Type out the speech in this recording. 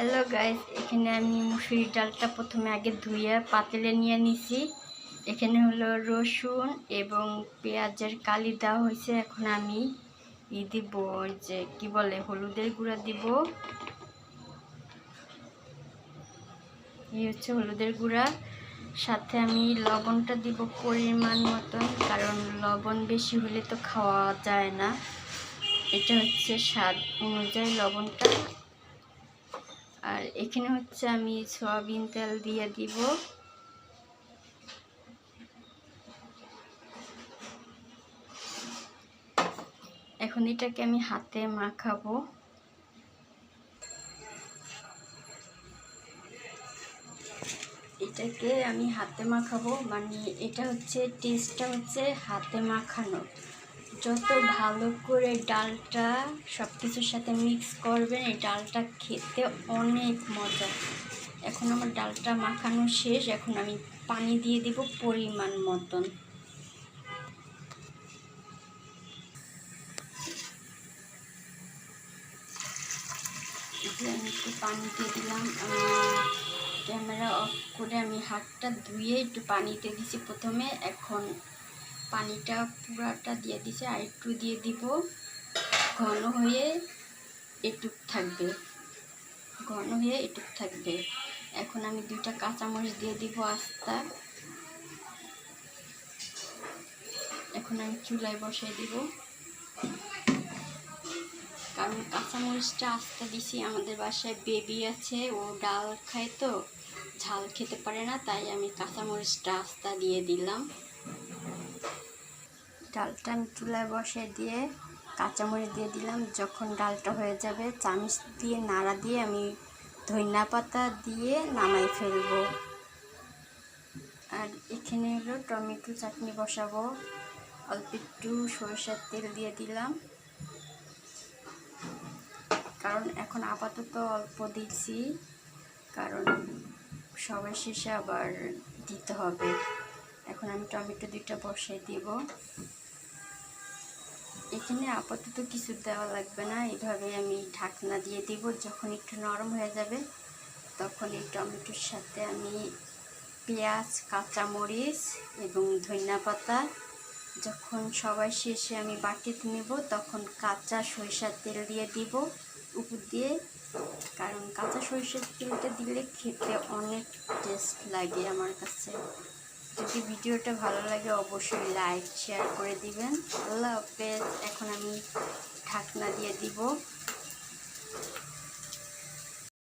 Hello guys, এখানে আমি মুসুরির ডালটা প্রথমে আগে ধুয়ে পাতিলে নিয়ে নিছি। এখানে হলো রসুন এবং পেঁয়াজের কালি দেওয়া হয়েছে। এখন আমি দিব যে কি বলে হলুদের গুঁড়া দিব। এই হচ্ছে হলুদের গুঁড়া, সাথে আমি লবণটা দিব পরিমাণ মতন, কারণ লবণ বেশি হলে তো খাওয়া যায় না। এটা হচ্ছে স্বাদ অনুযায়ী লবণটা। আর এখানে হচ্ছে আমি সয়াবিন তেল দিয়ে দিব। এখন এটাকে আমি হাতে মাখাবো। মানে এটা হচ্ছে টেস্টটা হচ্ছে হাতে মাখানো। যত ভালো করে ডালটা সব কিছুর সাথে মিক্স করবেন, এই ডালটা খেতে অনেক মজা। এখন আমার ডালটা মাখানো শেষ। এখন আমি পানি দিয়ে দিব পরিমাণ মতন। আমি একটু পানি দিয়ে দিলাম। ক্যামেরা অফ করে আমি হাতটা ধুয়ে একটু পানিতে দিছি প্রথমে। এখন পানিটা পুরাটা দিয়ে দিছি, আর একটু দিয়ে দিব। ঘন হয়ে এটুক থাকবে। এখন আমি 2টা কাঁচামরিচ দিয়ে দিব আস্তা। এখন আমি চুলায় বসাই দিব, কারণ কাঁচামরিচটা আস্তে দিছি। আমাদের বাসায় বেবি আছে, ও ডাল খায় তো ঝাল খেতে পারে না, তাই আমি কাঁচামরিচটা আস্তে দিয়ে দিলাম। ডালটা আমি চুলায় বসাই দিয়ে কাঁচামরিচ দিয়ে দিলাম। যখন ডালটা হয়ে যাবে, চামচ দিয়ে নাড়া দিয়ে আমি ধনিয়া পাতা দিয়ে নামাই ফেলবো। আর এখানে হলো টমেটো চাটনি বসাবো। অল্প একটু সরষের তেল দিয়ে দিলাম, কারণ এখন আপাতত অল্প দিচ্ছি, কারণ সবার শেষে আবার দিতে হবে। এখন আমি টমেটো 2টা বসাই দিব। এখানে আপাতত কিছু দেওয়া লাগবে না, এইভাবে আমি ঢাকনা দিয়ে দিব। যখন একটু নরম হয়ে যাবে, তখন এই টমেটোর সাথে আমি পেঁয়াজ, কাঁচামরিচ এবং ধনিয়া পাতা, যখন সবাই শেষে আমি বাটিতে নেব, তখন কাঁচা সরিষার তেল দিয়ে দিব উপর দিয়ে। কারণ কাঁচা সরিষার তেলটা দিলে খেতে অনেক টেস্ট লাগে আমার কাছে। যদি ভিডিওটা ভালো লাগে অবশ্যই লাইক শেয়ার করে দিবেন। আল্লাহ হাফেজ। এখন আমি ঢাকনা দিয়ে দিব।